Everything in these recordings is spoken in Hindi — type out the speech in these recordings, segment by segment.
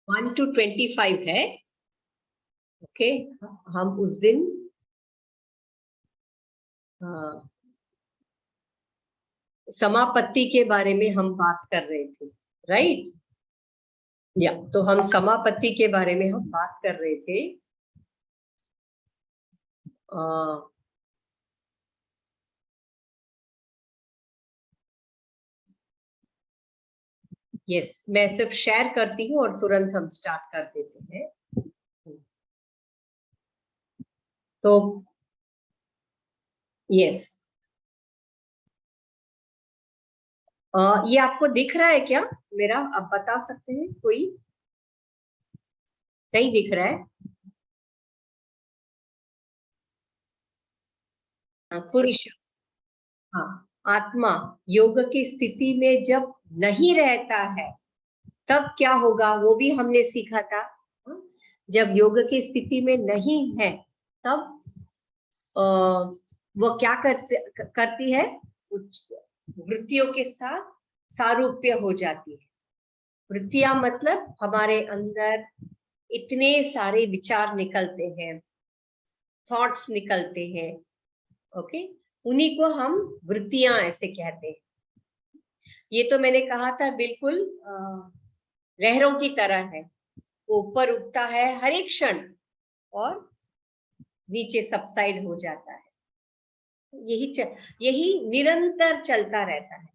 1 to 25 है। ओके, हम उस दिन समापत्ति के बारे में हम बात कर रहे थे, राइट? या तो हम समापत्ति के बारे में हम बात कर रहे थे। यस, मैं सिर्फ शेयर करती हूँ और तुरंत हम स्टार्ट कर देते हैं। तो यस, ये आपको दिख रहा है क्या मेरा? आप बता सकते हैं? कोई नहीं दिख रहा है? पुरुष, हाँ, आत्मा योग की स्थिति में जब नहीं रहता है तब क्या होगा वो भी हमने सीखा था। जब योग की स्थिति में नहीं है तब वो क्या करती है? वृत्तियों के साथ सारूप्य हो जाती है। वृत्तियां मतलब हमारे अंदर इतने सारे विचार निकलते हैं, थॉट्स निकलते हैं। ओके, उन्हीं को हम वृत्तियां ऐसे कहते हैं। ये तो मैंने कहा था बिल्कुल लहरों की तरह है, ऊपर उठता है हर एक क्षण और नीचे सबसाइड हो जाता है। यही निरंतर चलता रहता है।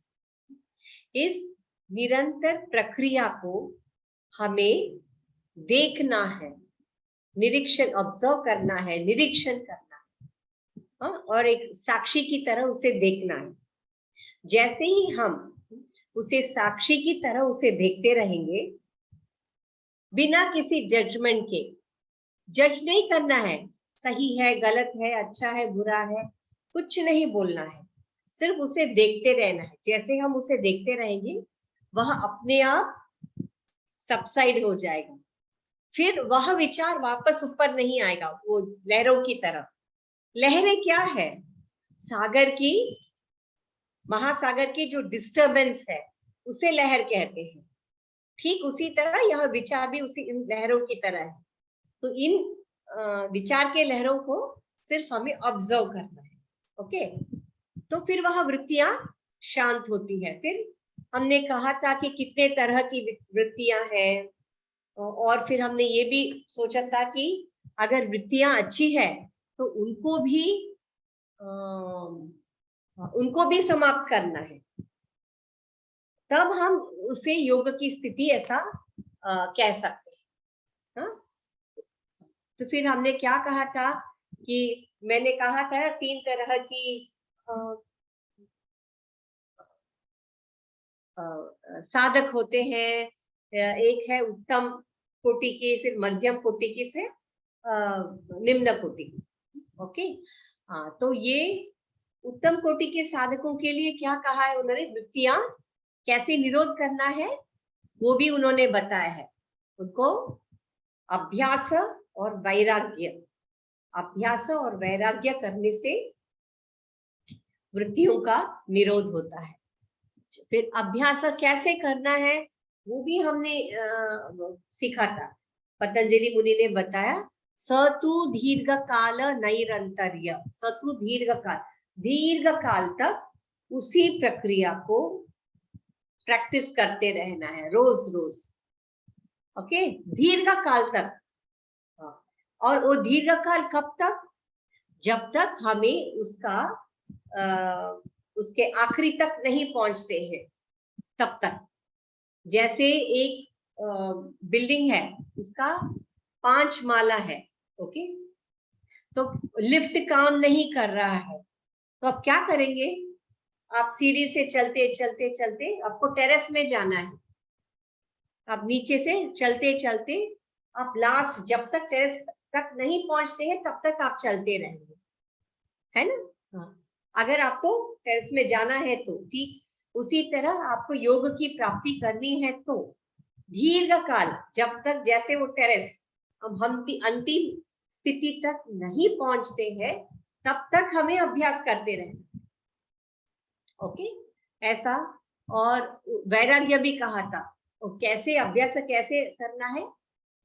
इस निरंतर प्रक्रिया को हमें देखना है, निरीक्षण, ऑब्जर्व करना है, निरीक्षण करना है, और एक साक्षी की तरह उसे देखना है। जैसे ही हम उसे साक्षी की तरह उसे देखते रहेंगे, बिना किसी जजमेंट के, जज नहीं करना है, सही है, गलत है, अच्छा है, बुरा है, कुछ नहीं बोलना है, सिर्फ उसे देखते रहना है। जैसे हम उसे देखते रहेंगे वह अपने आप सबसाइड हो जाएगा, फिर वह विचार वापस ऊपर नहीं आएगा। वो लहरों की तरह, लहरें क्या है? सागर की, महासागर की जो डिस्टरबेंस है उसे लहर कहते हैं। ठीक उसी तरह यह विचार भी उसी इन लहरों की तरह है। तो इन विचार के लहरों को सिर्फ हमें ऑब्जर्व करना है। ओके, तो फिर वह वृत्तियां शांत होती है। फिर हमने कहा था कि कितने तरह की वृत्तियां हैं, और फिर हमने ये भी सोचा था कि अगर वृत्तियां अच्छी है तो उनको भी समाप्त करना है, तब हम उसे योग की स्थिति ऐसा कह सकते हैं। तो फिर हमने क्या कहा था कि मैंने कहा था 3 तरह की साधक होते हैं। एक है उत्तम कोटि की, फिर मध्यम कोटि की, फिर निम्न कोटि की। ओके, हाँ, तो ये उत्तम कोटि के साधकों के लिए क्या कहा है उन्होंने? वृत्तियां कैसे निरोध करना है वो भी उन्होंने बताया है। उनको अभ्यास और वैराग्य, अभ्यास और वैराग्य करने से वृत्तियों का निरोध होता है। फिर अभ्यास कैसे करना है वो भी हमने सीखा था। पतंजलि मुनि ने बताया, सतु दीर्घ काल नैरंतर्य, सतु दीर्घ काल, दीर्घ काल तक उसी प्रक्रिया को प्रैक्टिस करते रहना है, रोज रोज। ओके, दीर्घ काल तक। और वो दीर्घ काल कब तक? जब तक हमें उसके आखिरी तक नहीं पहुंचते हैं तब तक। जैसे एक बिल्डिंग है, उसका 5 माला है। ओके, तो लिफ्ट काम नहीं कर रहा है, तो आप क्या करेंगे? आप सीढ़ी से चलते चलते चलते आपको टेरेस में जाना है। आप नीचे से चलते चलते आप लास्ट, जब तक टेरेस तक नहीं पहुंचते हैं तब तक आप चलते रहेंगे, है ना? हाँ, अगर आपको टेरेस में जाना है तो ठीक उसी तरह आपको योग की प्राप्ति करनी है तो दीर्घ काल, जब तक जैसे वो टेरेस हम अंतिम स्थिति तक नहीं पहुंचते हैं तब तक हमें अभ्यास करते रहना। ओके, ऐसा। और वैराग्य भी कहा था, और कैसे अभ्यास कैसे करना है?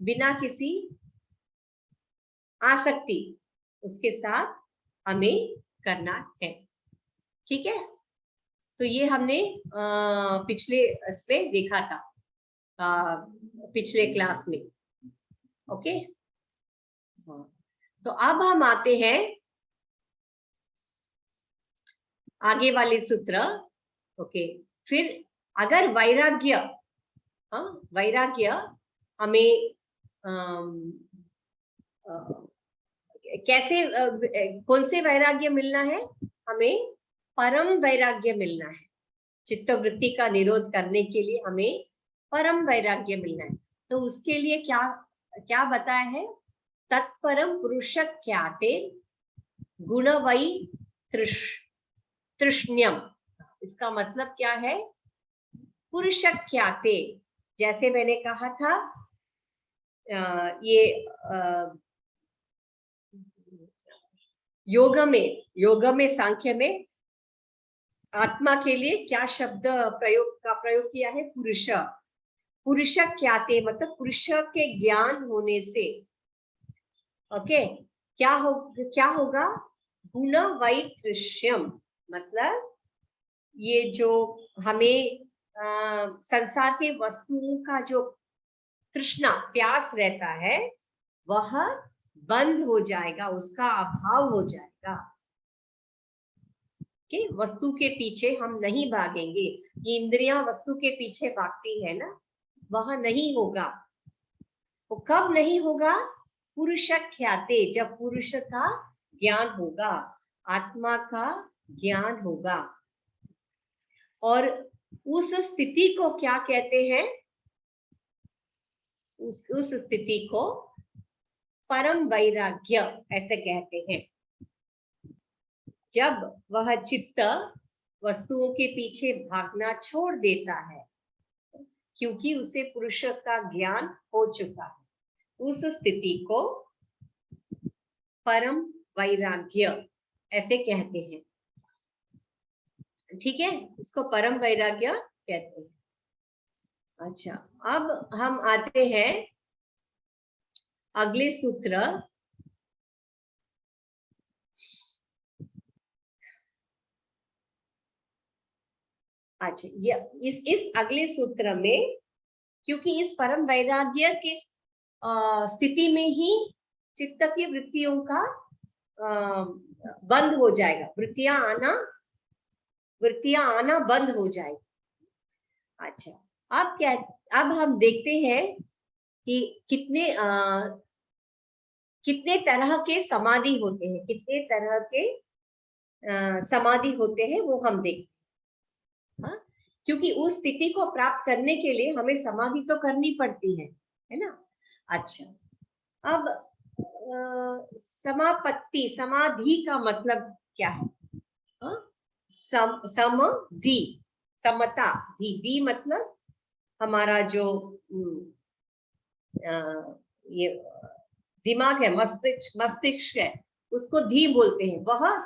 बिना किसी आसक्ति उसके साथ हमें करना है। ठीक है, तो ये हमने पिछले इसमें देखा था, पिछले क्लास में। ओके, तो अब हम आते हैं आगे वाले सूत्र। ओके, फिर अगर वैराग्य, वैराग्य हमें कैसे, कौन से वैराग्य मिलना है? हमें परम वैराग्य मिलना है। चित्तवृत्ति का निरोध करने के लिए हमें परम वैराग्य मिलना है। तो उसके लिए क्या क्या बताया है? तत्परम पुरुष ख्याते गुण वै तृष्ण्यम। इसका मतलब क्या है? पुरुष ख्याते, जैसे मैंने कहा था, ये योग में सांख्य में आत्मा के लिए क्या शब्द प्रयोग किया है? पुरुष। पुरुष ख्याते मतलब पुरुष के ज्ञान होने से, ओके, क्या होगा? गुण वैतृष्यम, मतलब ये जो हमें संसार के वस्तुओं का जो तृष्णा, प्यास रहता है, वह बंद हो जाएगा, उसका अभाव हो जाएगा। कि वस्तु के पीछे हम नहीं भागेंगे। ये इंद्रियां वस्तु के पीछे भागती है ना, वह नहीं होगा। वो कब नहीं होगा? पुरुष ख्याते, जब पुरुष का ज्ञान होगा, आत्मा का ज्ञान होगा। और उस स्थिति को क्या कहते हैं? उस स्थिति को परम वैराग्य ऐसे कहते हैं। जब वह चित्त वस्तुओं के पीछे भागना छोड़ देता है, क्योंकि उसे पुरुष का ज्ञान हो चुका है, उस स्थिति को परम वैराग्य ऐसे कहते हैं। ठीक है, इसको परम वैराग्य कहते हैं। अच्छा, अब हम आते हैं अगले सूत्र। अच्छा, ये इस अगले सूत्र में, क्योंकि इस परम वैराग्य की स्थिति में ही चित्त की वृत्तियों का बंद हो जाएगा, वृत्तियां आना बंद हो जाएगी। अच्छा, अब हम देखते हैं कि कितने तरह के समाधि होते हैं, कितने तरह के समाधि होते हैं, वो हम देखते हैं। क्योंकि उस स्थिति को प्राप्त करने के लिए हमें समाधि तो करनी पड़ती है ना। अच्छा, अब समापत्ति, समाधि का मतलब क्या है? समधि, समता, धी मतलब हमारा जो ये दिमाग है, मस्तिष्क है, उसको धी बोलते हैं। वह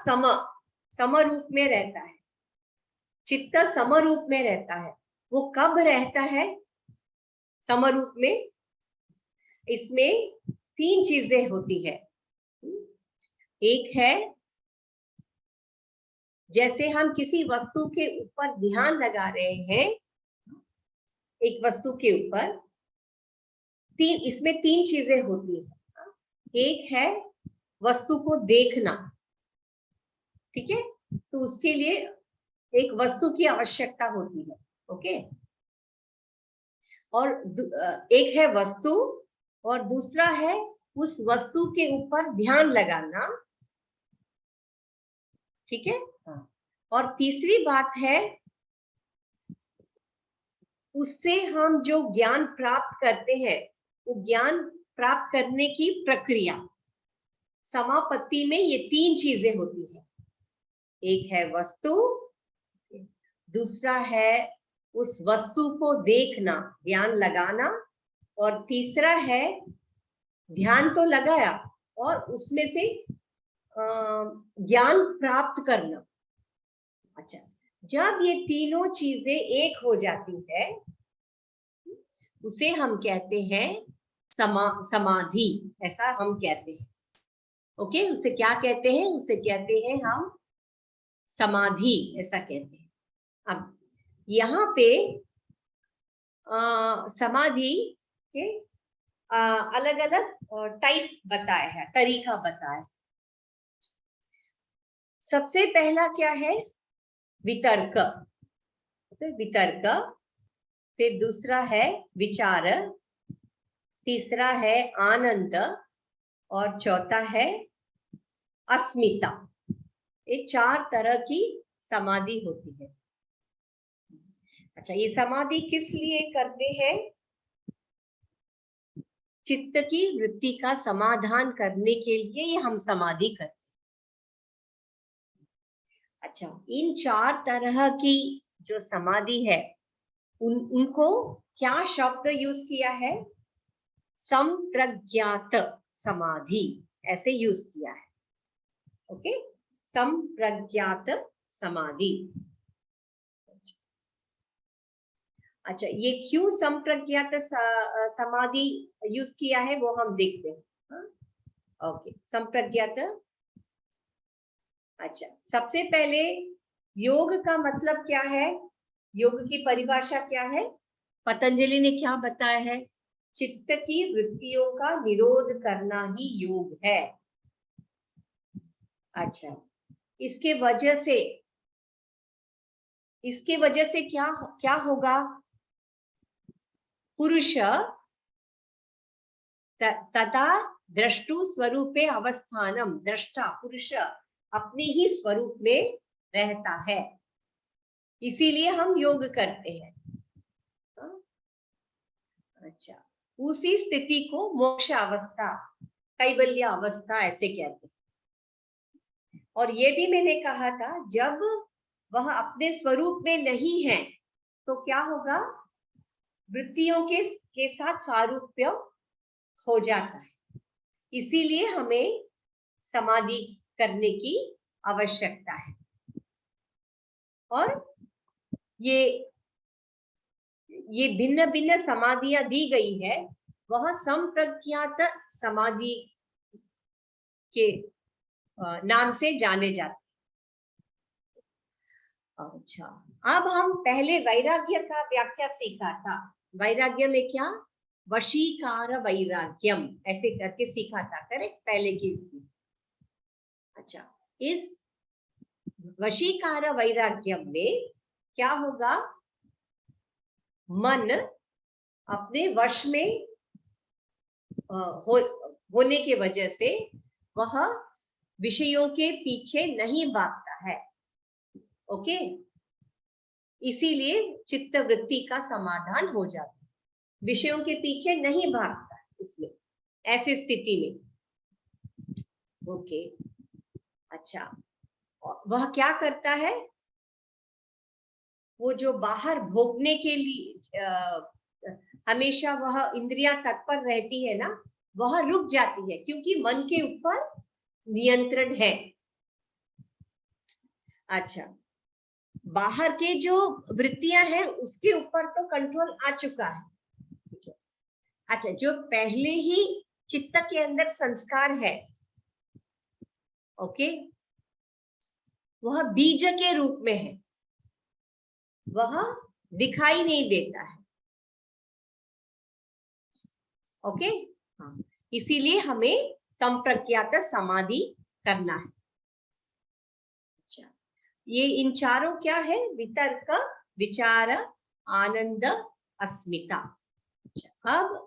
सम रूप में रहता है, चित्त सम रूप में रहता है। वो कब रहता है सम रूप में? इसमें 3 चीजें होती है। एक है, जैसे हम किसी वस्तु के ऊपर ध्यान लगा रहे हैं, एक वस्तु के ऊपर, इसमें 3 चीजें होती है। एक है वस्तु को देखना, ठीक है, तो उसके लिए एक वस्तु की आवश्यकता होती है। ओके, और एक है वस्तु, और दूसरा है उस वस्तु के ऊपर ध्यान लगाना, ठीक है। और तीसरी बात है, उससे हम जो ज्ञान प्राप्त करते हैं, वो ज्ञान प्राप्त करने की प्रक्रिया। समापत्ति में ये 3 चीजें होती है। एक है वस्तु, दूसरा है उस वस्तु को देखना, ध्यान लगाना, और तीसरा है ध्यान तो लगाया और उसमें से ज्ञान प्राप्त करना। अच्छा, जब ये तीनों चीजें एक हो जाती है, उसे हम कहते हैं समाधि, ऐसा हम कहते हैं। ओके, उसे क्या कहते हैं? उसे कहते हैं हम समाधि, ऐसा कहते हैं। अब यहाँ पे समाधि के अलग अलग टाइप बताया है, तरीका बताया है। सबसे पहला क्या है? वितर्क, वितर्क। फिर दूसरा है विचार, तीसरा है आनंद, और चौथा है अस्मिता। ये 4 तरह की समाधि होती है। अच्छा, ये समाधि किस लिए करते हैं? चित्त की वृत्ति का समाधान करने के लिए ये हम समाधि करते हैं। अच्छा, इन 4 तरह की जो समाधि है उनको क्या शब्द यूज किया है? संप्रज्ञात समाधि, ऐसे यूज किया है। ओके, संप्रज्ञात समाधि। अच्छा, ये क्यों संप्रज्ञात समाधि यूज किया है वो हम देखते हैं। ओके, संप्रज्ञात। अच्छा, सबसे पहले योग का मतलब क्या है? योग की परिभाषा क्या है? पतंजलि ने क्या बताया है? चित्त की वृत्तियों का निरोध करना ही योग है। अच्छा, इसके वजह से क्या होगा? पुरुष तथा द्रष्टु स्वरूपे अवस्थानम, दृष्टा पुरुष अपने ही स्वरूप में रहता है, इसीलिए हम योग करते हैं। अच्छा, उसी स्थिति को मोक्ष अवस्था, कैवल्य अवस्था ऐसे कहते हैं। और ये भी मैंने कहा था, जब वह अपने स्वरूप में नहीं है तो क्या होगा? वृत्तियों के साथ सारूप्य हो जाता है, इसीलिए हमें समाधि करने की आवश्यकता है। और ये भिन्न भिन्न समाधियां दी गई है, वह संप्रज्ञात समाधि के नाम से जाने जाते। अच्छा, अब हम पहले वैराग्य का व्याख्या सीखा था। वैराग्य में क्या? वशीकार वैराग्यम ऐसे करके सीखा था, करेक्ट? पहले की इसकी। अच्छा, इस वशीकार वैराग्यम में क्या होगा? मन अपने वश में होने के वजह से वह विषयों के पीछे नहीं भागता है। ओके, इसीलिए चित्त वृत्ति का समाधान हो जाता है, विषयों के पीछे नहीं भागता इसमें, ऐसी स्थिति में। ओके, अच्छा, वह क्या करता है? वो जो बाहर भोगने के लिए हमेशा वह इंद्रियां तत्पर रहती है ना, वह रुक जाती है, क्योंकि मन के ऊपर नियंत्रण है। अच्छा, बाहर के जो वृत्तियां हैं उसके ऊपर तो कंट्रोल आ चुका है। अच्छा, जो पहले ही चित्त के अंदर संस्कार है, ओके, वह बीज के रूप में है, वह दिखाई नहीं देता है। ओके, हाँ, इसीलिए हमें संप्रज्ञात समाधि करना है। अच्छा, ये इन चारों क्या है? वितर्क, विचार, आनंद, अस्मिता। अच्छा, अब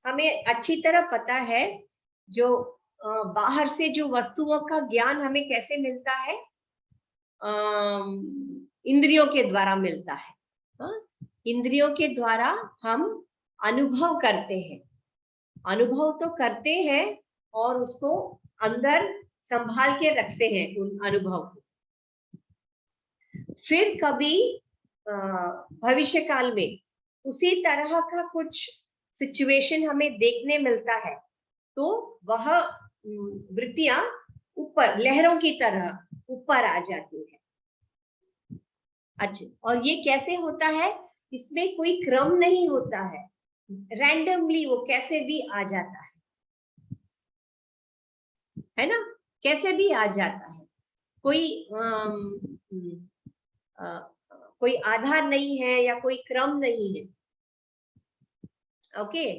हमें अच्छी तरह पता है, जो बाहर से जो वस्तुओं का ज्ञान हमें कैसे मिलता है? इंद्रियों के द्वारा मिलता है। इंद्रियों के द्वारा हम अनुभव करते हैं, अनुभव तो करते हैं और उसको अंदर संभाल के रखते हैं उन अनुभव को। फिर कभी भविष्य काल में उसी तरह का कुछ सिचुएशन हमें देखने मिलता है, तो वह वृत्तियां ऊपर लहरों की तरह ऊपर आ जाती है। अच्छा, और ये कैसे होता है? इसमें कोई क्रम नहीं होता है, रैंडमली वो कैसे भी आ जाता है ना, कैसे भी आ जाता है, कोई कोई आधार नहीं है या कोई क्रम नहीं है। ओके,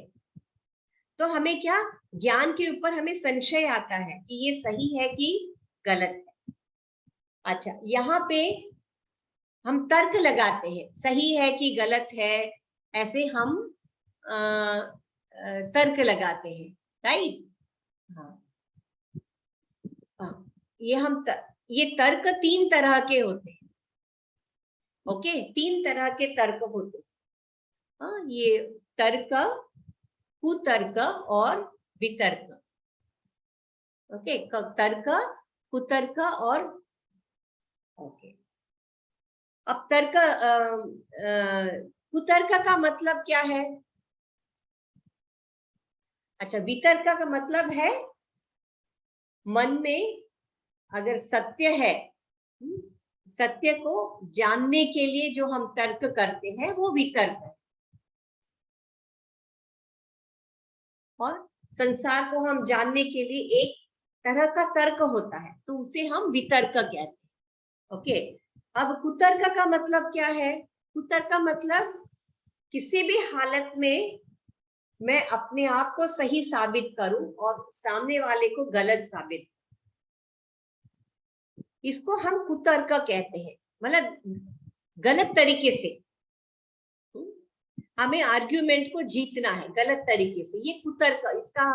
तो हमें क्या, ज्ञान के ऊपर हमें संशय आता है कि ये सही है कि गलत है। अच्छा, यहाँ पे हम तर्क लगाते हैं, सही है कि गलत है, ऐसे हम तर्क लगाते हैं, राइट। हाँ हाँ, ये तर्क 3 तरह के होते हैं। ओके, 3 तरह के तर्क होते हैं। हाँ, ये तर्क, कुतर्क और वितर्क। ओके, तर्क, कुतर्क और ओके। अब तर्क, कुतर्क का मतलब क्या है? अच्छा, वितर्क का मतलब है मन में अगर सत्य है, सत्य को जानने के लिए जो हम तर्क करते हैं वो वितर्क है, और संसार को हम जानने के लिए एक तरह का तर्क होता है, तो उसे हम वितर्क कहते हैं। ओके, अब कुतर्क का मतलब क्या है? कुतर्क का मतलब किसी भी हालत में मैं अपने आप को सही साबित करूं और सामने वाले को गलत साबित, इसको हम कुतर्क कहते हैं। मतलब गलत तरीके से हमें आर्ग्यूमेंट को जीतना है, गलत तरीके से, ये कुतर्क, इसका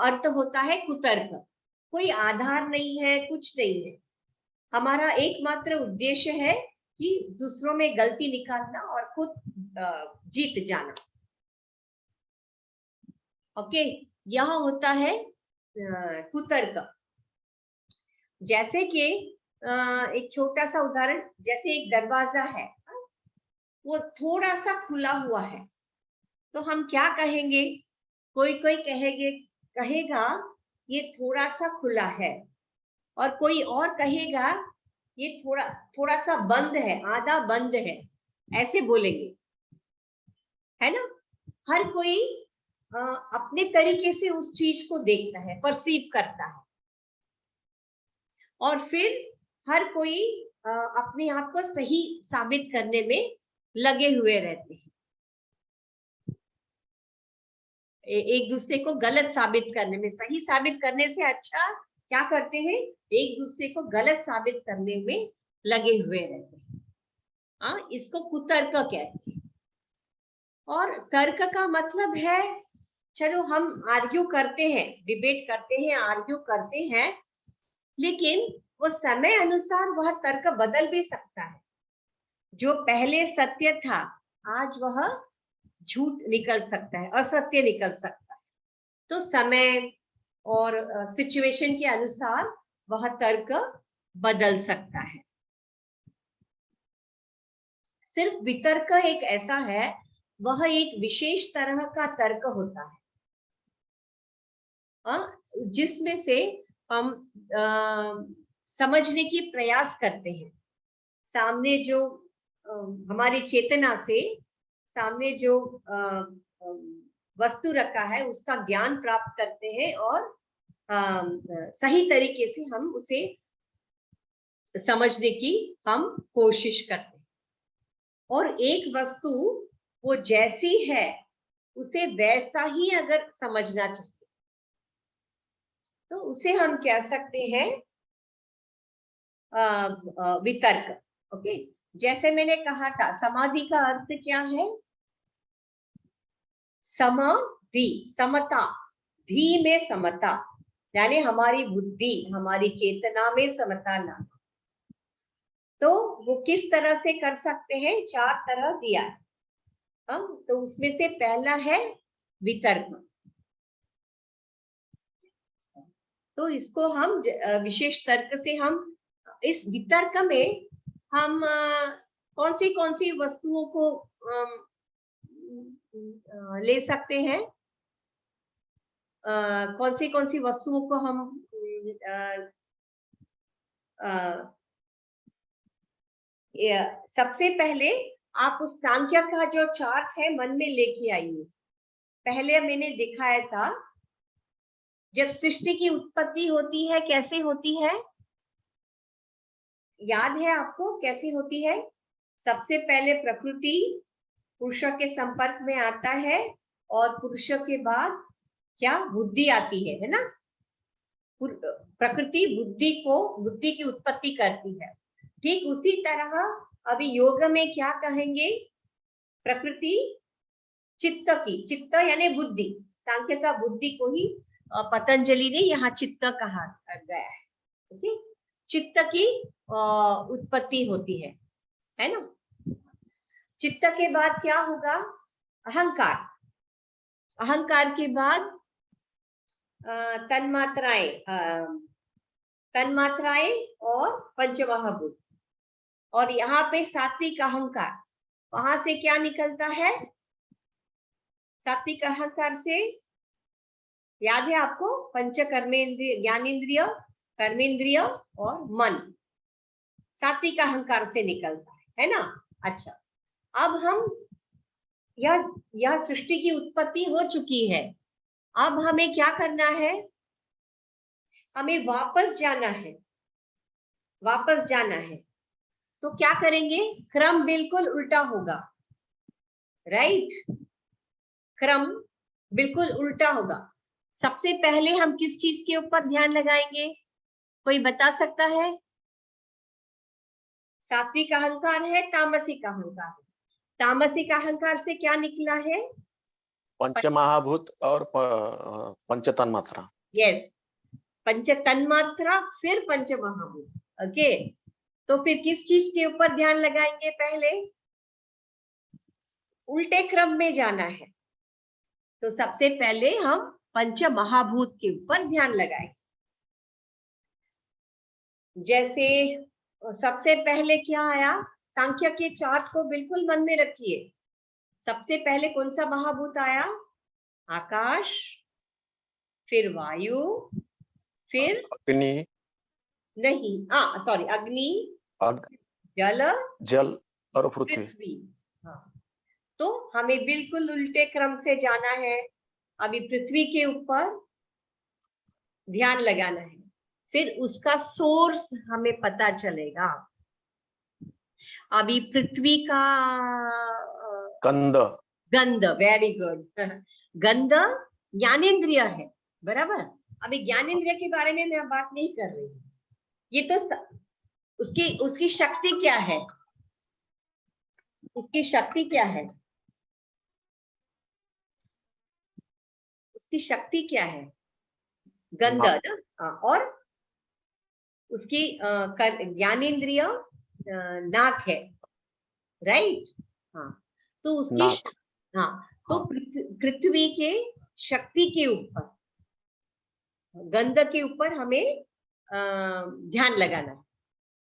अर्थ होता है कुतर्क। कोई आधार नहीं है, कुछ नहीं है, हमारा एकमात्र उद्देश्य है कि दूसरों में गलती निकालना और खुद जीत जाना। ओके, यह होता है कुतर्क। जैसे कि एक छोटा सा उदाहरण, जैसे एक दरवाजा है, वो थोड़ा सा खुला हुआ है, तो हम क्या कहेंगे? कोई कोई कहेगा ये थोड़ा सा खुला है, और कोई और कहेगा ये थोड़ा सा बंद है, आधा बंद है, ऐसे बोलेंगे, है ना। हर कोई अपने तरीके से उस चीज को देखता है, परसीव करता है, और फिर हर कोई अपने आप को सही साबित करने में लगे हुए रहते हैं, एक दूसरे को गलत साबित करने में, सही साबित करने से अच्छा क्या करते हैं, एक दूसरे को गलत साबित करने में लगे हुए रहते हैं। हाँ, इसको कुतर्क कहते हैं। और तर्क का मतलब है, चलो हम आर्ग्यू करते हैं, डिबेट करते हैं, आर्ग्यू करते हैं, लेकिन वो समय अनुसार वह तर्क बदल भी सकता है। जो पहले सत्य था, आज वह झूठ निकल सकता है, असत्य निकल सकता है। तो समय और सिचुएशन के अनुसार वह तर्क बदल सकता है। सिर्फ वितर्क एक ऐसा है, वह एक विशेष तरह का तर्क होता है, जिसमें से हम समझने की प्रयास करते हैं, सामने जो हमारी चेतना से सामने जो वस्तु रखा है उसका ज्ञान प्राप्त करते हैं, और सही तरीके से हम उसे समझने की हम कोशिश करते हैं। और एक वस्तु वो जैसी है उसे वैसा ही अगर समझना चाहिए, तो उसे हम कह सकते हैं वितर्क। ओके, जैसे मैंने कहा था, समाधि का अर्थ क्या है? समाधि, समता, धी में समता, यानी हमारी बुद्धि, हमारी चेतना में समता लाना। तो वो किस तरह से कर सकते हैं? 4 तरह दिया है। तो उसमें से पहला है वितर्क। तो इसको हम विशेष तर्क से, हम इस वितर्क में हम कौन सी वस्तुओं को ले सकते हैं, कौन सी वस्तुओं को हम सबसे पहले आप उस सांख्य का जो चार्ट है मन में लेके आइए। पहले मैंने दिखाया था, जब सृष्टि की उत्पत्ति होती है कैसे होती है, याद है आपको कैसे होती है? सबसे पहले प्रकृति पुरुषों के संपर्क में आता है और पुरुषों के बाद क्या बुद्धि आती है ना? प्रकृति बुद्धि की उत्पत्ति करती है। ठीक उसी तरह अभी योग में क्या कहेंगे? प्रकृति चित्त यानी बुद्धि, सांख्य का बुद्धि को ही पतंजलि ने यहाँ चित्त कहा गया है। ओके, चित्त की उत्पत्ति होती है ना? चित्त के बाद क्या होगा? अहंकार। अहंकार के बाद तन्मात्राएं और पंचमहाभूत, और यहाँ पे सात्विक अहंकार। वहां से क्या निकलता है? सात्विक अहंकार से याद है आपको? पंच कर्मेंद्रिय, ज्ञानेन्द्रिय, कर्मेंद्रिय और मन सात्विक अहंकार से निकलता है ना? अच्छा, अब हम यह सृष्टि की उत्पत्ति हो चुकी है। अब हमें क्या करना है? हमें वापस जाना है। वापस जाना है तो क्या करेंगे? क्रम बिल्कुल उल्टा होगा, राइट? क्रम बिल्कुल उल्टा होगा। सबसे पहले हम किस चीज के ऊपर ध्यान लगाएंगे? कोई बता सकता है? सात्विक अहंकार है, तामसिक अहंकार है। तामसिक अहंकार से क्या निकला है? पंचमहाभूत और पंच तन्मात्रा। यस, पंच तन्मात्रा फिर पंचमहाभूत। ओके, तो फिर किस चीज के ऊपर ध्यान लगाएंगे? पहले उल्टे क्रम में जाना है, तो सबसे पहले हम पंच महाभूत के ऊपर ध्यान लगाएंगे। जैसे सबसे पहले क्या आया? सांख्य के चार्ट को बिल्कुल मन में रखिए। सबसे पहले कौन सा महाभूत आया? आकाश, फिर वायु, फिर अग्नि, नहीं सॉरी, अग्नि, जल और पृथ्वी। हाँ, तो हमें बिल्कुल उल्टे क्रम से जाना है। अभी पृथ्वी के ऊपर ध्यान लगाना है, फिर उसका सोर्स हमें पता चलेगा। अभी पृथ्वी का गंध, वेरी गुड। गंध ज्ञानेन्द्रिय है, बराबर। अभी ज्ञानेन्द्रिय के बारे में मैं बात नहीं कर रही हूँ। ये तो उसकी शक्ति क्या है? उसकी शक्ति क्या है? उसकी शक्ति क्या है? गंध ना? और उसकी ज्ञानेन्द्रिय नाक है, राइट? हाँ, तो उसकी तो पृथ्वी के शक्ति के ऊपर, गंध के ऊपर हमें ध्यान लगाना है।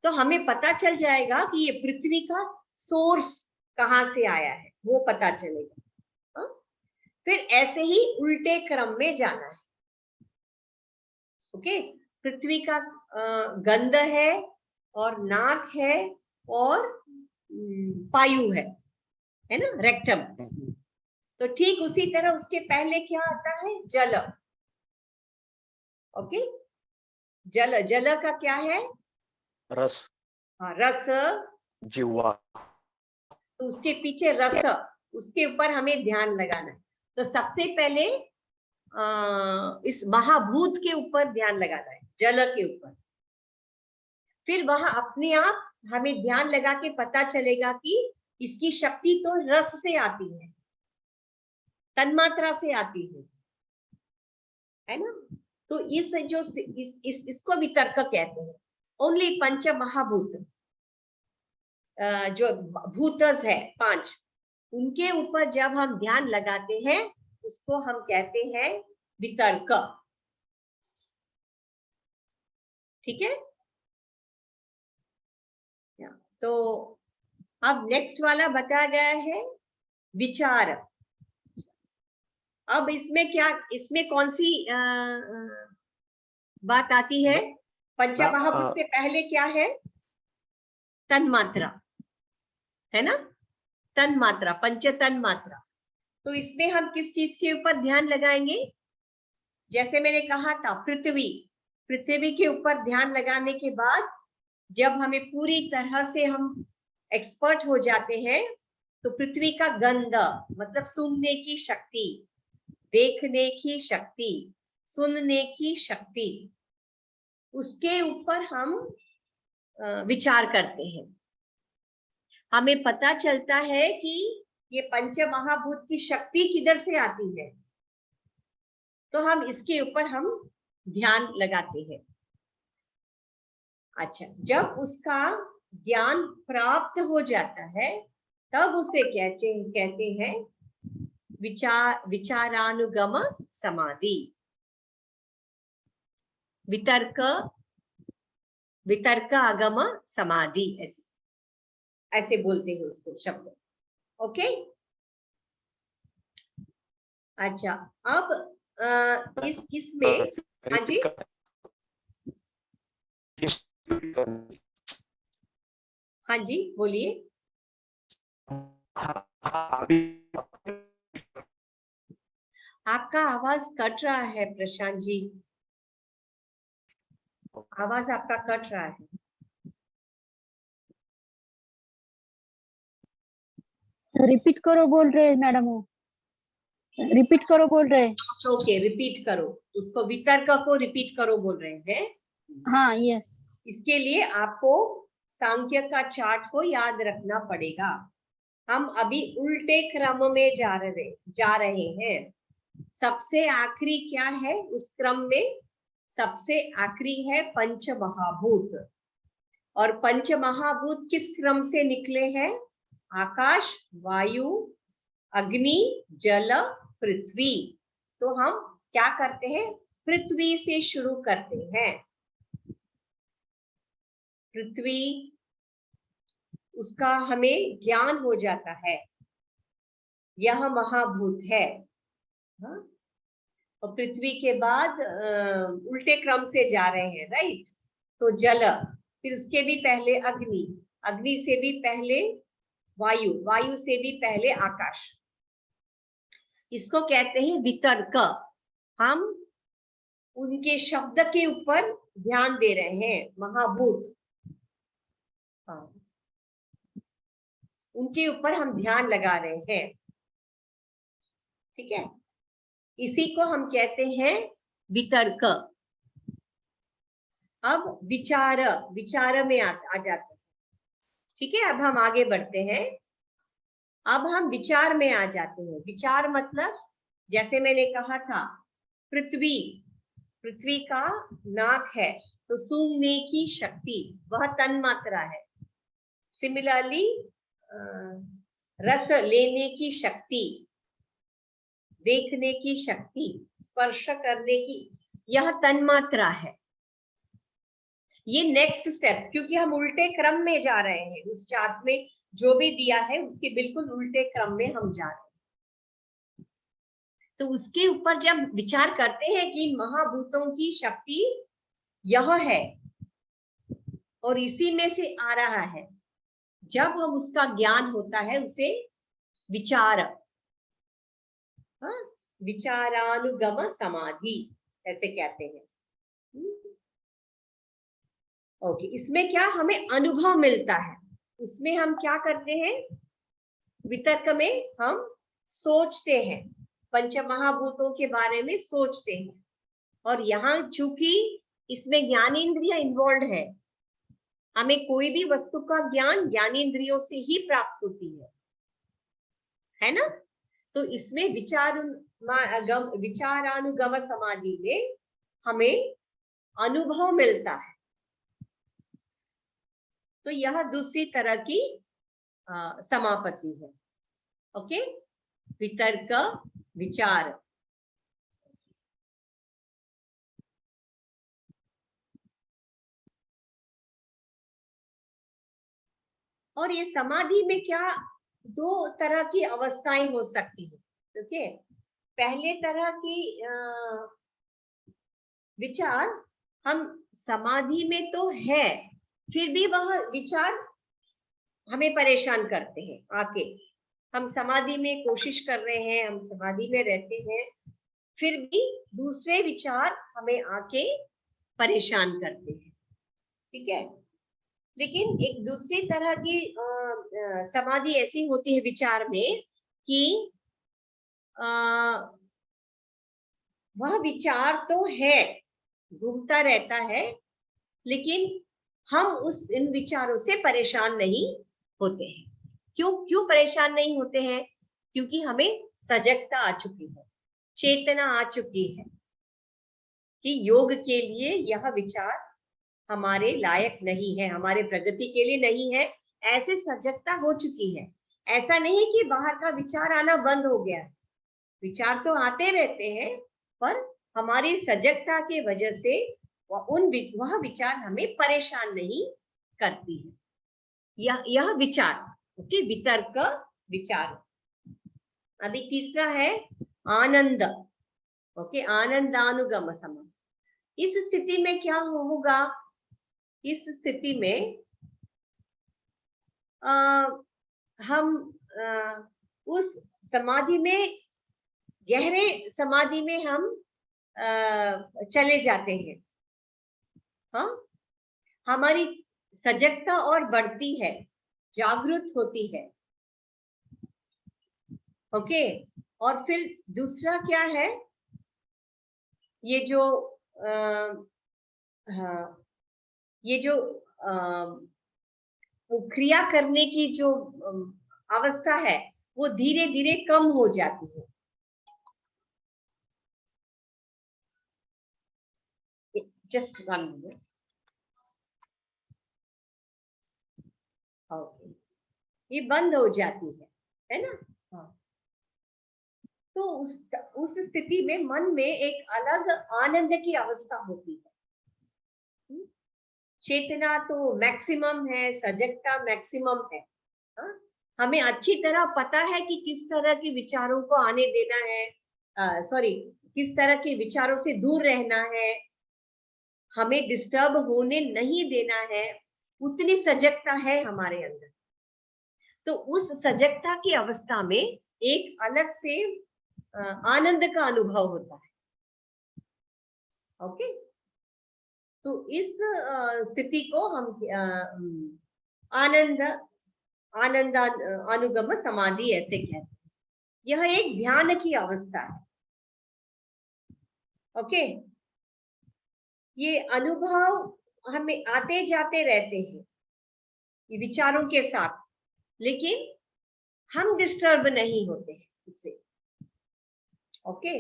तो हमें पता चल जाएगा कि ये पृथ्वी का सोर्स कहाँ से आया है, वो पता चलेगा। फिर ऐसे ही उल्टे क्रम में जाना है। ओके, पृथ्वी का गंध है और नाक है और पायु है ना, रेक्टम। तो ठीक उसी तरह उसके पहले क्या आता है? जल। ओके, जल का क्या है? रस। हाँ, रस, जीवा। तो उसके पीछे रस, उसके ऊपर हमें ध्यान लगाना है। तो सबसे पहले इस महाभूत के ऊपर ध्यान लगाना है, जल के ऊपर। फिर वह अपने आप हमें ध्यान लगा के पता चलेगा कि इसकी शक्ति तो रस से आती है, तन्मात्रा से आती है ना? तो इस जो इसको वितर्क कहते हैं। ओनली पंच महाभूत, जो भूतस है 5, उनके ऊपर जब हम ध्यान लगाते हैं उसको हम कहते हैं वितर्क। ठीक है? तो अब नेक्स्ट वाला बताया गया है विचार। अब इसमें कौन सी बात आती है? पंचमहाभूत से पहले क्या है? तन्मात्रा, है ना? तन मात्रा, पंच तन मात्रा। तो इसमें हम किस चीज के ऊपर ध्यान लगाएंगे? जैसे मैंने कहा था पृथ्वी, पृथ्वी के ऊपर ध्यान लगाने के बाद जब हमें पूरी तरह से हम एक्सपर्ट हो जाते हैं तो पृथ्वी का गंध मतलब सुनने की शक्ति, देखने की शक्ति, सुनने की शक्ति, उसके ऊपर हम विचार करते हैं। हमें पता चलता है कि ये पंच महाभूत की शक्ति किधर से आती है, तो हम इसके ऊपर हम ध्यान लगाते हैं। अच्छा, जब उसका ज्ञान प्राप्त हो जाता है तब उसे कहते हैं विचारानुगम समाधि। वितर्क आगम समाधि, ऐसे बोलते हैं उसको शब्द। ओके, अच्छा, अब इसमें हाँ जी, हाँ जी बोलिए। आपका आवाज कट रहा है प्रशांत जी, आवाज आपका कट रहा है। रिपीट करो बोल रहे मैडम, वो रिपीट करो बोल रहे। ओके, रिपीट करो उसको, वितर्क को रिपीट करो बोल रहे हैं। हाँ, यस। इसके लिए आपको सांख्य का चार्ट को याद रखना पड़ेगा। हम अभी उल्टे क्रम में जा रहे हैं। सबसे आखिरी क्या है उस क्रम में? सबसे आखिरी है पंच महाभूत। और पंच महाभूत किस क्रम से निकले हैं? आकाश, वायु, अग्नि, जल, पृथ्वी। तो हम क्या करते हैं? पृथ्वी से शुरू करते हैं। पृथ्वी, उसका हमें ज्ञान हो जाता है, यह महाभूत है। हाँ? और पृथ्वी के बाद उल्टे क्रम से जा रहे हैं, राइट? तो जल, फिर उसके भी पहले अग्नि, अग्नि से भी पहले वायु, वायु से भी पहले आकाश। इसको कहते हैं वितर्क। हम उनके शब्द के ऊपर ध्यान दे रहे हैं, महाभूत, हाँ, उनके ऊपर हम ध्यान लगा रहे हैं। ठीक है, इसी को हम कहते हैं वितर्क। अब विचार, विचार में आ जाते हैं। ठीक है, अब हम आगे बढ़ते हैं। अब हम विचार में आ जाते हैं। विचार मतलब, जैसे मैंने कहा था, पृथ्वी, पृथ्वी का नाक है तो सूंघने की शक्ति वह तन्मात्रा है। सिमिलरली रस लेने की शक्ति, देखने की शक्ति, स्पर्श करने की, यह तन्मात्रा है। ये नेक्स्ट स्टेप, क्योंकि हम उल्टे क्रम में जा रहे हैं, उस चार्ट में जो भी दिया है उसके बिल्कुल उल्टे क्रम में हम जा रहे हैं। तो उसके ऊपर जब विचार करते हैं कि महाभूतों की शक्ति यह है और इसी में से आ रहा है, जब हम उसका ज्ञान होता है उसे विचार, हाँ, विचारानुगम समाधि ऐसे कहते हैं। ओके, इसमें क्या हमें अनुभव मिलता है? उसमें हम क्या करते हैं? वितर्क में हम सोचते हैं, पंच महाभूतों के बारे में सोचते हैं। और यहाँ चूंकि इसमें ज्ञानेंद्रिय इन्वॉल्व है, हमें कोई भी वस्तु का ज्ञान ज्ञानेंद्रियों से ही प्राप्त होती है ना? तो इसमें विचारानुगम समाधि में हमें अनुभव मिलता है। तो यह दूसरी तरह की समापत्ति है। ओके, वितर्क, विचार। और ये समाधि में क्या दो तरह की अवस्थाएं हो सकती है। ओके, पहले तरह की विचार हम समाधि में तो है, फिर भी वह विचार हमें परेशान करते हैं आके। हम समाधि में कोशिश कर रहे हैं, हम समाधि में रहते हैं, फिर भी दूसरे विचार हमें आके परेशान करते हैं, ठीक है। लेकिन एक दूसरी तरह की समाधि ऐसी होती है विचार में कि वह विचार तो है, घूमता रहता है, लेकिन हम इन विचारों से परेशान नहीं होते हैं। क्यों परेशान नहीं होते हैं? क्योंकि हमें सजगता आ चुकी है, चेतना आ चुकी है कि योग के लिए यह विचार हमारे लायक नहीं है, हमारे प्रगति के लिए नहीं है, ऐसे सजगता हो चुकी है। ऐसा नहीं कि बाहर का विचार आना बंद हो गया, विचार तो आते रहते हैं, पर हमारी सजगता के वजह से वह विचार हमें परेशान नहीं करती है। यह विचार, ओके, वितर्क विचार। अभी तीसरा है आनंद, ओके, आनंदानुगम समाधि। इस स्थिति में क्या होगा? इस स्थिति में हम उस समाधि में, गहरे समाधि में हम चले जाते हैं। हाँ, हमारी सजगता और बढ़ती है, जागृत होती है, ओके। और फिर दूसरा क्या है, ये जो ये जो क्रिया करने की जो अवस्था है वो धीरे धीरे कम हो जाती है। जस्ट 1 मिनट, ओके, ये बंद हो जाती है ना। हाँ, तो उस स्थिति में मन में एक अलग आनंद की अवस्था होती है। चेतना तो मैक्सिमम है, सजगता मैक्सिमम है। हाँ? हमें अच्छी तरह पता है कि किस तरह के विचारों को आने देना है, किस तरह के विचारों से दूर रहना है, हमें डिस्टर्ब होने नहीं देना है, उतनी सजगता है हमारे अंदर। तो उस सजगता की अवस्था में एक अलग से आनंद का अनुभव होता है, ओके। तो इस स्थिति को हम आनंद अनुगम समाधि ऐसे कहते हैं। यह एक ध्यान की अवस्था है, ओके। ये अनुभव हमें आते जाते रहते हैं ये विचारों के साथ, लेकिन हम डिस्टर्ब नहीं होते हैं इससे, ओके।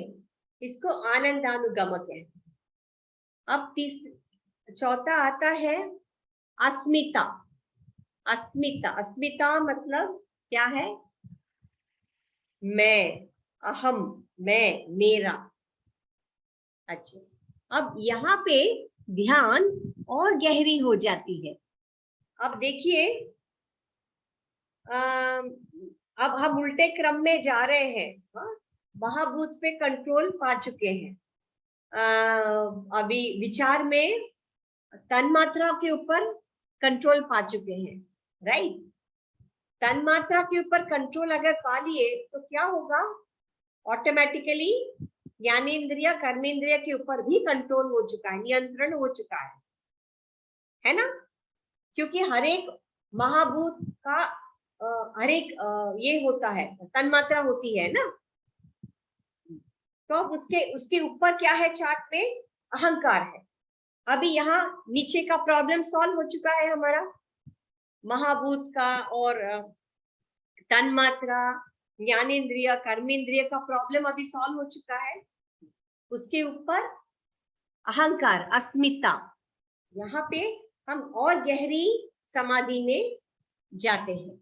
इसको आनंदानुगम कहते हैं। अब चौथा आता है अस्मिता। अस्मिता मतलब क्या है? मैं, अहम, मैं, मेरा। अच्छा, अब यहाँ पे ध्यान और गहरी हो जाती है। अब देखिए, अब हम उल्टे क्रम में जा रहे हैं। महाभूत पे कंट्रोल पा चुके हैं। अभी विचार में तन्मात्रा के ऊपर कंट्रोल पा चुके हैं, राइट। तन्मात्रा के ऊपर कंट्रोल अगर पा लिए तो क्या होगा? ऑटोमेटिकली ज्ञानेंद्रिय, कर्मेंद्रिय के ऊपर भी कंट्रोल हो चुका है, नियंत्रण हो चुका है ना। क्योंकि हर एक महाभूत का हर एक ये होता है, तन्मात्रा होती है ना। तो अब उसके ऊपर क्या है चार्ट में? अहंकार है। अभी यहाँ नीचे का प्रॉब्लम सॉल्व हो चुका है हमारा, महाभूत का और तन्मात्रा, ज्ञानेंद्रिय, कर्मेंद्रिय का प्रॉब्लम अभी सॉल्व हो चुका है। उसके ऊपर अहंकार, अस्मिता, यहाँ पे हम और गहरी समाधि में जाते हैं।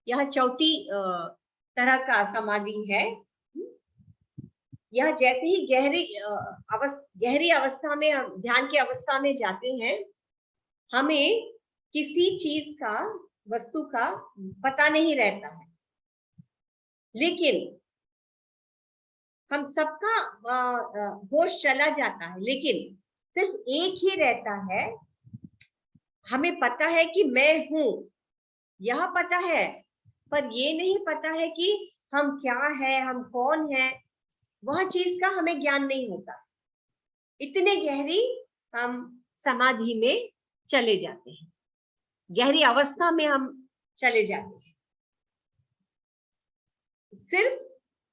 यह चौथी तरह का समाधि है। यह जैसे ही गहरी अवस्था में, हम ध्यान की अवस्था में जाते हैं, हमें किसी चीज का, वस्तु का पता नहीं रहता है, लेकिन हम सबका होश चला जाता है, लेकिन सिर्फ एक ही रहता है। हमें पता है कि मैं हूं, यह पता है, पर ये नहीं पता है कि हम क्या है, हम कौन है, वह चीज का हमें ज्ञान नहीं होता। इतने गहरी हम समाधि में चले जाते हैं, गहरी अवस्था में हम चले जाते हैं। सिर्फ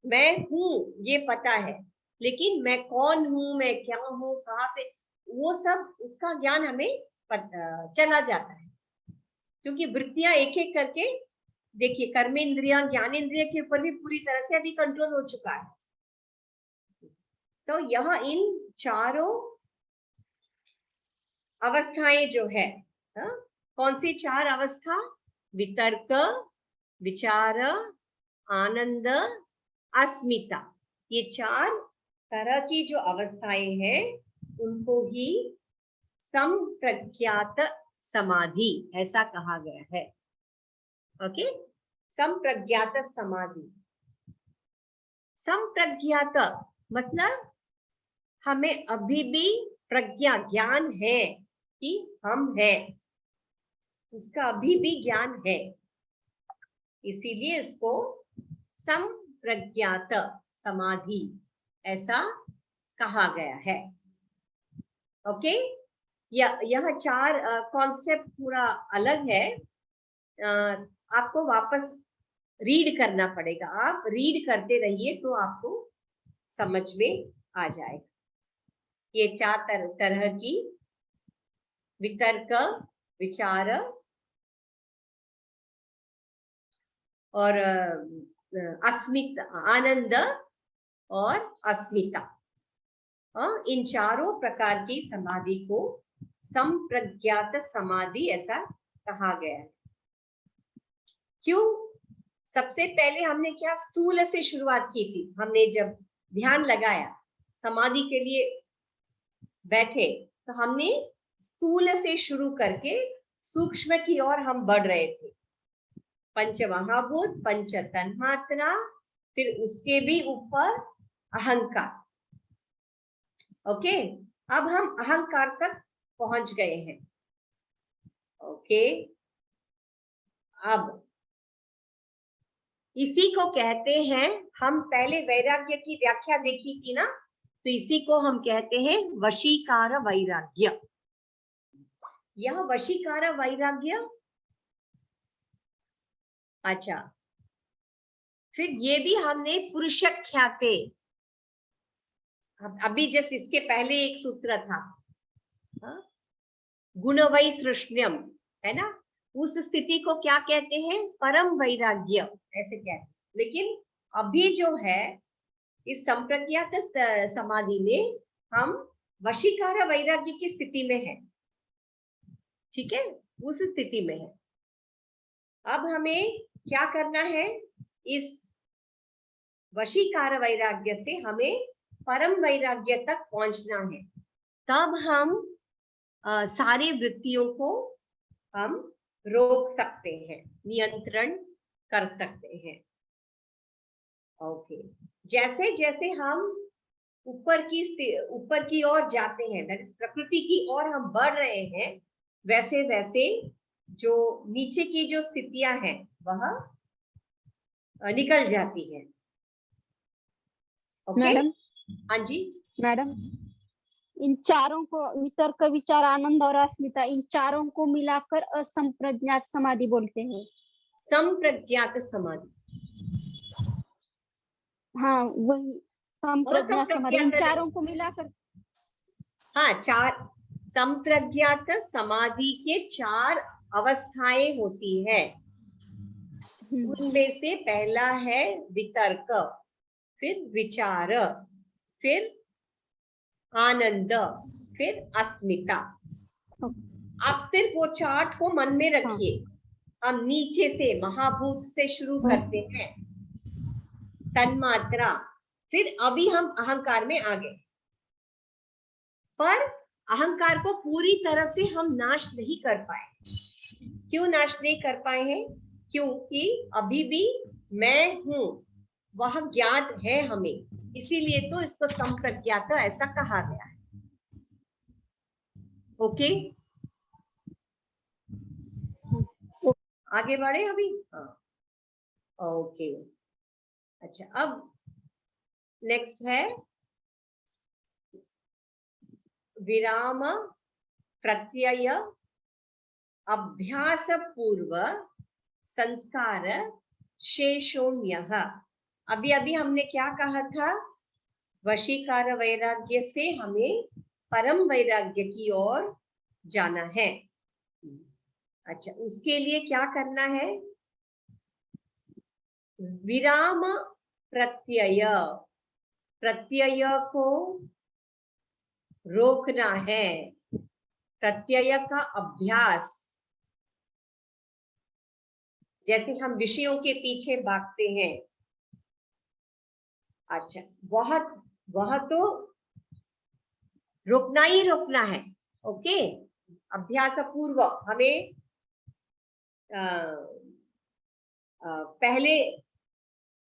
मैं हूं ये पता है, लेकिन मैं कौन हूं, मैं क्या हूं, कहां से, वो सब उसका ज्ञान हमें चला जाता है। क्योंकि वृत्तियां एक एक करके, देखिए कर्मेंद्रिया ज्ञानेंद्रिय के ऊपर भी पूरी तरह से अभी कंट्रोल हो चुका है। तो यह इन चारों अवस्थाएं जो है, कौन सी चार अवस्था? वितर्क, विचार, आनंद, अस्मिता, ये चार तरह की जो अवस्थाएं हैं उनको ही संप्रज्ञात समाधि ऐसा कहा गया है। ओके, संप्रज्ञात समाधि। संप्रज्ञात मतलब हमें अभी भी प्रज्ञा ज्ञान है कि हम हैं, उसका अभी भी ज्ञान है, इसीलिए इसको संप्रज्ञात समाधि ऐसा कहा गया है। ओके, यह चार कॉन्सेप्ट पूरा अलग है। आपको वापस रीड करना पड़ेगा, आप रीड करते रहिए तो आपको समझ में आ जाएगा। ये चार तरह की वितर्क, विचार और अस्मिता, आनंद और अस्मिता, इन चारों प्रकार की समाधि को संप्रज्ञात समाधि ऐसा कहा गया है। क्यों? सबसे पहले हमने क्या स्थूल से शुरुआत की थी। हमने जब ध्यान लगाया, समाधि के लिए बैठे, तो हमने स्थूल से शुरू करके सूक्ष्म की ओर हम बढ़ रहे थे। पंच महाभूत, पंच तन्मात्रा, फिर उसके भी ऊपर अहंकार। ओके, अब हम अहंकार तक पहुंच गए हैं। ओके, अब इसी को कहते हैं, हम पहले वैराग्य की व्याख्या देखी थी ना, तो इसी को हम कहते हैं वशीकार वैराग्य। यह वशीकार वैराग्य, अच्छा, फिर ये भी हमने पुरुषख्याते, अभी जैसे इसके पहले एक सूत्र था गुणवै तृष्ण्यम, है ना, उस स्थिति को क्या कहते हैं? परम वैराग्य ऐसे कहते हैं। लेकिन अभी जो है इस संप्रज्ञात समाधि में हम वशीकार वैराग्य की स्थिति में है। ठीक है, उस स्थिति में है। अब हमें क्या करना है? इस वशीकार वैराग्य से हमें परम वैराग्य तक पहुंचना है। तब हम सारी वृत्तियों को हम रोक सकते हैं, नियंत्रण कर सकते हैं। ओके, जैसे जैसे हम ऊपर की ओर जाते हैं, दैट इज प्रकृति की ओर हम बढ़ रहे हैं, वैसे वैसे जो नीचे की जो स्थितियां हैं वह निकल जाती हैं। Okay, madam. हाँ जी मैडम, इन चारों को, वितर्क, विचार, आनंद और अस्मिता, इन चारों को मिलाकर असंप्रज्ञात समाधि बोलते हैं। संप्रज्ञात समाधि, हाँ वही संप्रज्ञात समाधि, इन चारों को मिलाकर। हाँ, चार संप्रज्ञात समाधि के चार अवस्थाएं होती है। उनमें से पहला है वितर्क, फिर विचार, फिर आनंद, फिर अस्मिता। आप सिर्फ वो चार्ट को मन में रखिए। हम नीचे से महाभूत से शुरू करते हैं, तन्मात्रा, फिर अभी हम अहंकार में आ गए। पर अहंकार को पूरी तरह से हम नाश नहीं कर पाए। क्यों नाश नहीं कर पाए हैं? क्योंकि अभी भी मैं हूं वह ज्ञात है हमें, इसीलिए तो इसको संप्रज्ञात ऐसा कहा गया है। ओके, आगे बढ़े अभी। हाँ, ओके, अच्छा अब नेक्स्ट है विराम प्रत्यय अभ्यास पूर्व संस्कार शेषोण्यः। अभी अभी हमने क्या कहा था, वशीकार वैराग्य से हमें परम वैराग्य की ओर जाना है। अच्छा, उसके लिए क्या करना है, विराम प्रत्यय, प्रत्यय को रोकना है, प्रत्यय का अभ्यास। जैसे हम विषयों के पीछे भागते हैं, अच्छा वह तो रोकना ही रोकना है। ओके, अभ्यास पूर्व हमें पहले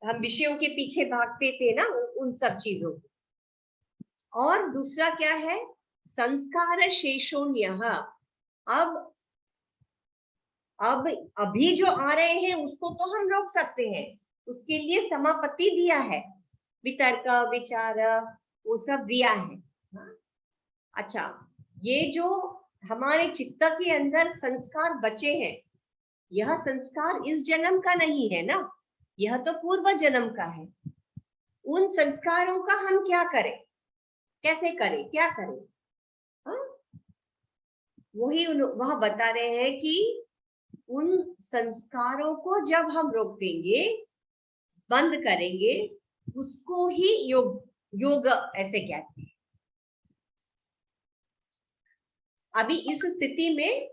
हम विषयों के पीछे भागते थे ना, उन सब चीजों को। और दूसरा क्या है, संस्कार शेषोण्यः। अब अभी जो आ रहे हैं उसको तो हम रोक सकते हैं, उसके लिए समापत्ति दिया है, वितर्क विचार वो सब दिया है। हाँ? अच्छा, ये जो हमारे चित्त के अंदर संस्कार बचे हैं, यह संस्कार इस जन्म का नहीं है ना, यह तो पूर्व जन्म का है। उन संस्कारों का हम क्या करें, कैसे करें, क्या करें? हाँ? वह बता रहे हैं कि उन संस्कारों को जब हम रोक देंगे, बंद करेंगे, उसको ही योग ऐसे कहते हैं। अभी इस स्थिति में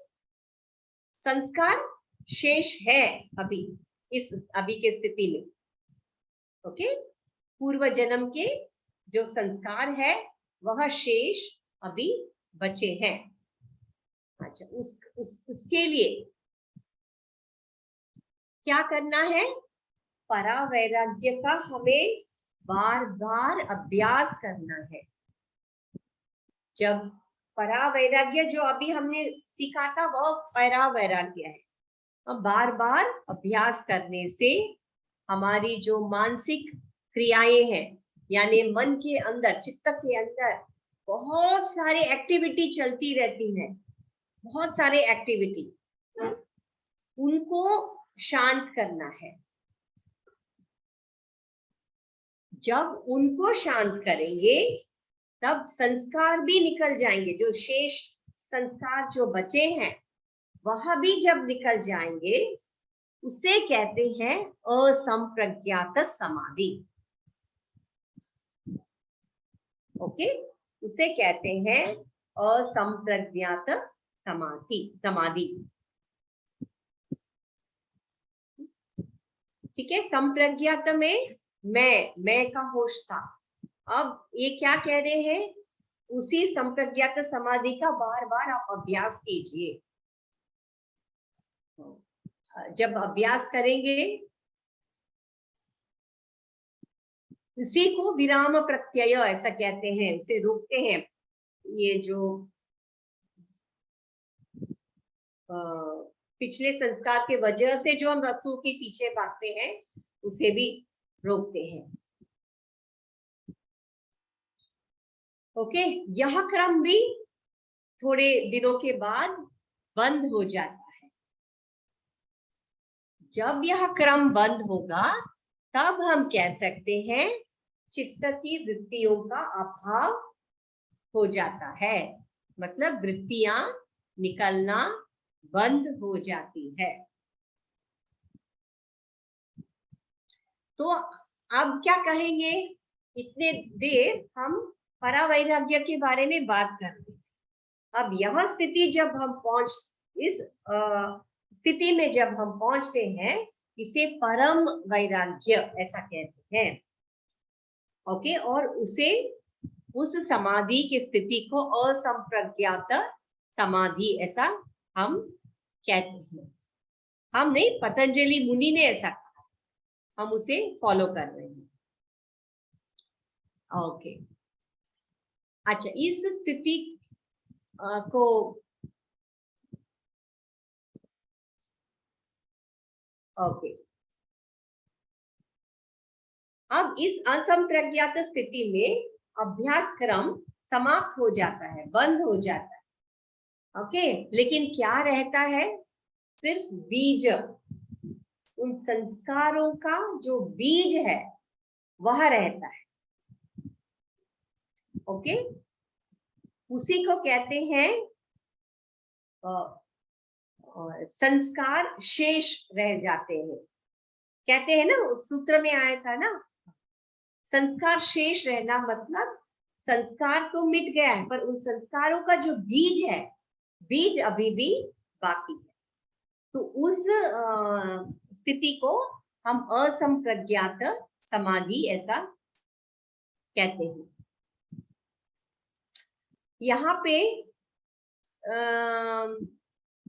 संस्कार शेष है, अभी के स्थिति में। ओके, पूर्व जन्म के जो संस्कार है वह शेष अभी बचे हैं। अच्छा, उसके लिए क्या करना है, परावैराग्य का हमें बार बार अभ्यास करना है। जब परावैराग्य जो अभी हमने सीखा था वह परावैराग्य है। अब बार बार अभ्यास करने से हमारी जो मानसिक क्रियाएं हैं, यानी मन के अंदर, चित्त के अंदर बहुत सारी एक्टिविटी चलती रहती है, बहुत सारे एक्टिविटी, उनको शांत करना है। जब उनको शांत करेंगे तब संस्कार भी निकल जाएंगे, जो शेष संस्कार जो बचे हैं वह भी जब निकल जाएंगे, उसे कहते हैं असंप्रज्ञात समाधि। ओके, उसे कहते हैं असंप्रज्ञात समाधि। ठीक है, संप्रज्ञात में मैं का होश था। अब ये क्या कह रहे हैं, उसी संप्रज्ञात समाधि का बार बार आप अभ्यास कीजिए। जब अभ्यास करेंगे, उसी को विराम प्रत्यय ऐसा कहते हैं, उसे रोकते हैं। ये जो पिछले संस्कार के वजह से जो हम वस्तुओं के पीछे भागते हैं, उसे भी रोकते हैं। ओके, यह क्रम भी थोड़े दिनों के बाद बंद हो जाता है। जब यह क्रम बंद होगा तब हम कह सकते हैं चित्त की वृत्तियों का अभाव हो जाता है, मतलब वृत्तियां निकलना बंद हो जाती है। तो अब क्या कहेंगे, इतने देर हम परावैराग्य के बारे में बात कर रहे हैं। अब यह स्थिति जब हम इस स्थिति में जब हम पहुंचते हैं, इसे परम वैराग्य ऐसा कहते हैं। ओके, और उस समाधि की स्थिति को असंप्रज्ञात समाधि ऐसा हम कहते हैं। हम नहीं, पतंजलि मुनि ने ऐसा कहा, हम उसे फॉलो कर रहे हैं। ओके, अच्छा, इस स्थिति को ओके, अब इस असंप्रज्ञात स्थिति में अभ्यास क्रम समाप्त हो जाता है, बंद हो जाता है। ओके, लेकिन क्या रहता है? सिर्फ बीज, उन संस्कारों का जो बीज है वह रहता है। ओके, उसी को कहते हैं संस्कार शेष रह जाते हैं। कहते हैं ना, उस सूत्र में आया था ना, संस्कार शेष रहना मतलब संस्कार तो मिट गया है पर उन संस्कारों का जो बीज है, बीज अभी भी बाकी है। तो उस स्थिति को हम असंप्रज्ञात समाधि ऐसा कहते हैं। यहाँ पे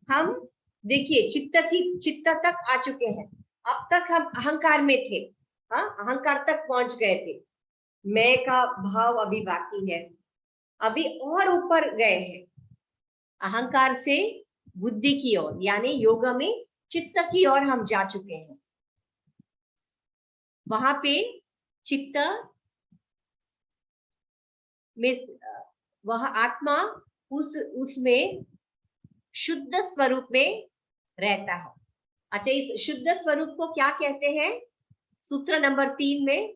हम देखिए चित्त तक आ चुके हैं। अब तक हम अहंकार में थे, हाँ, अहंकार तक पहुंच गए थे। मैं का भाव अभी बाकी है, अभी और ऊपर गए हैं, अहंकार से बुद्धि की ओर, यानी योग में चित्त की ओर हम जा चुके हैं। वहां पे चित्त में वह आत्मा उसमें शुद्ध स्वरूप में रहता है। अच्छा, इस शुद्ध स्वरूप को क्या कहते हैं? सूत्र नंबर 3 में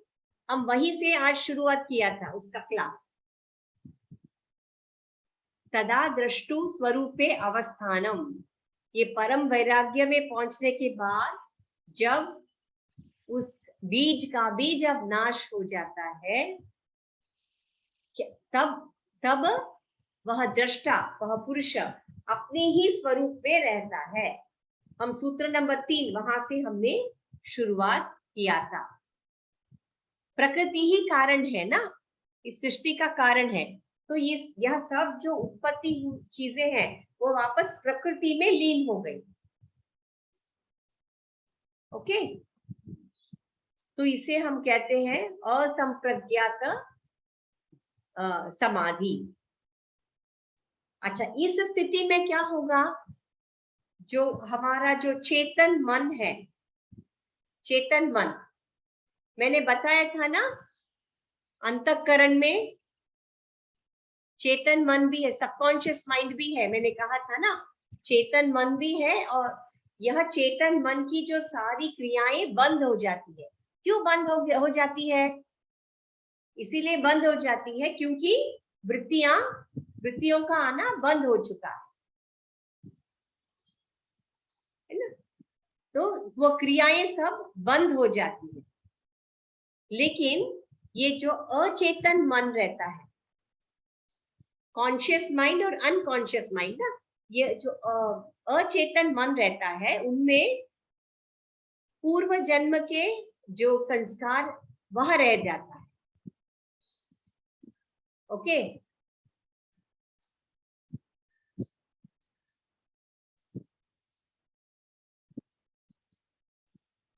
हम वहीं से आज शुरुआत किया था उसका क्लास। तदा दृष्टु स्वरूपे अवस्थानम, ये परम वैराग्य में पहुंचने के बाद जब उस बीज का भी जब नाश हो जाता है, तब वह दृष्टा, वह पुरुष अपने ही स्वरूप में रहता है। हम सूत्र नंबर 3 वहां से हमने शुरुआत किया था। प्रकृति ही कारण है ना, इस सृष्टि का कारण है। तो यह सब जो उत्पत्ति चीजें हैं वो वापस प्रकृति में लीन हो गई। ओके, तो इसे हम कहते हैं असंप्रज्ञात समाधि। अच्छा, इस स्थिति में क्या होगा? जो हमारा जो चेतन मन है, चेतन मन, मैंने बताया था ना, अंतःकरण में चेतन मन भी है, सबकॉन्शियस माइंड भी है। मैंने कहा था ना, चेतन मन भी है और यह चेतन मन की जो सारी क्रियाएं बंद हो जाती है। क्यों बंद हो जाती है? इसीलिए बंद हो जाती है क्योंकि वृत्तियों का आना बंद हो चुका है ना, तो वो क्रियाएं सब बंद हो जाती है। लेकिन ये जो अचेतन मन रहता है, कॉन्शियस माइंड और अनकॉन्शियस माइंड ना, ये जो अचेतन मन रहता है उनमें पूर्व जन्म के जो संस्कार वह रह जाता है। ओके,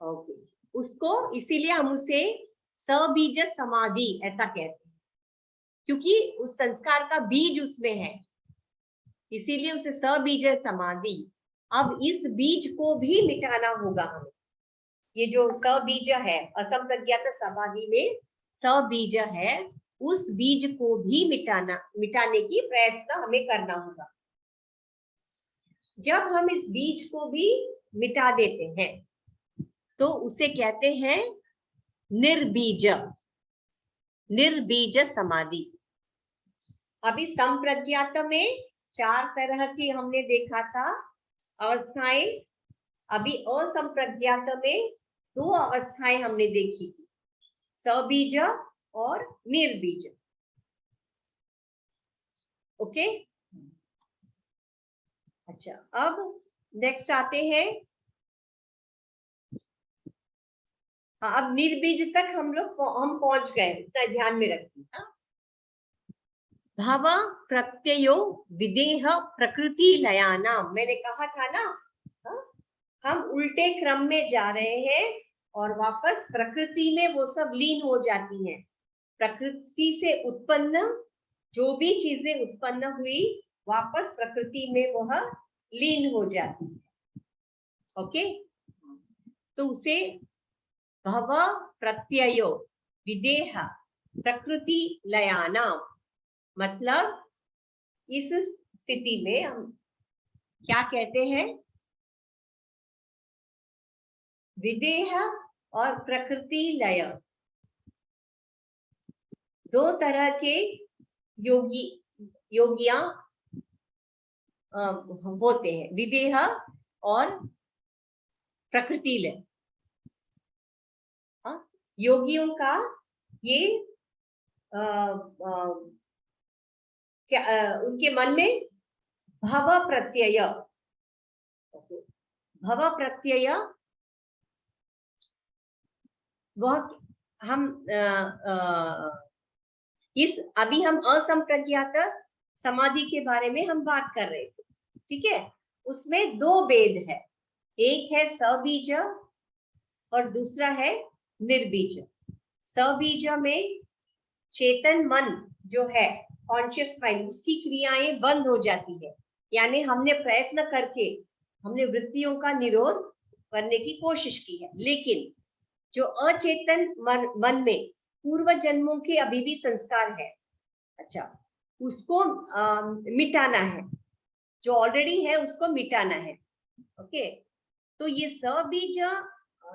ओके, उसको इसीलिए हम उसे सबीज समाधि ऐसा कहते हैं, क्योंकि उस संस्कार का बीज उसमें है, इसीलिए उसे सबीज समाधि। अब इस बीज को भी मिटाना होगा हमें। ये जो सबीज है असंप्रज्ञात समाधि में सबीज है, उस बीज को भी मिटाने की प्रयत्न हमें करना होगा। जब हम इस बीज को भी मिटा देते हैं तो उसे कहते हैं निर्बीज, निर्बीज समाधि। अभी संप्रज्ञात में 4 तरह की हमने देखा था अवस्थाएं, अभी असंप्रज्ञात में 2 अवस्थाएं हमने देखी थी, सबीज और निर्बीज। ओके, अच्छा, अब नेक्स्ट आते हैं। हाँ, अब निर्बीज तक हम पहुंच गए, इतना ध्यान में रखिए। भाव प्रत्ययो विदेह प्रकृति लयानाम, मैंने कहा था ना, हम उल्टे क्रम में जा रहे हैं और वापस प्रकृति में वो सब लीन हो जाती हैं। प्रकृति से उत्पन्न जो भी चीजें उत्पन्न हुई वापस प्रकृति में वह लीन हो जाती है। ओके, तो उसे भव प्रत्ययो, विदेह प्रकृति लयानाम, मतलब इस स्थिति में हम क्या कहते हैं, विदेह और प्रकृति लय, दो तरह के योगियां होते हैं, विदेह और प्रकृति लय। योगियों का ये उनके मन में भव प्रत्यय, भव प्रत्यय वह हम इस अभी हम असंप्रज्ञात समाधि के बारे में हम बात कर रहे थे, ठीक है। उसमें दो भेद है, एक है सबीज और दूसरा है निर्बीज। सबीज में चेतन मन जो है, कॉन्शियस माइंड, उसकी क्रियाएं बंद हो जाती है, यानी हमने प्रयत्न करके हमने वृत्तियों का निरोध करने की कोशिश की है, लेकिन जो अचेतन मन में पूर्व जन्मों के अभी भी संस्कार है, अच्छा, उसको मिटाना है, जो ऑलरेडी है उसको मिटाना है। ओके, तो ये सबीज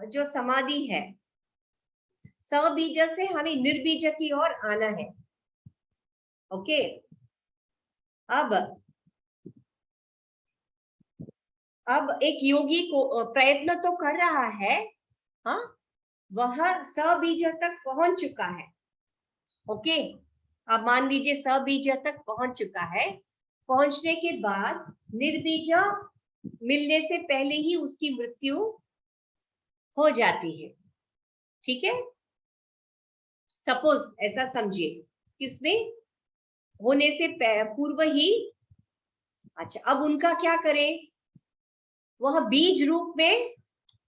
जो समाधि है, सबीज से हमें निर्बीज की ओर आना है। ओके, अब एक योगी को प्रयत्न तो कर रहा है, हाँ, वह सबीज तक पहुंच चुका है। ओके, अब मान लीजिए सबीज तक पहुंच चुका है, पहुंचने के बाद निर्बीज मिलने से पहले ही उसकी मृत्यु हो जाती है, ठीक है। सपोज ऐसा समझिए कि उसमें होने से पूर्व ही, अच्छा, अब उनका क्या करें, वह बीज रूप में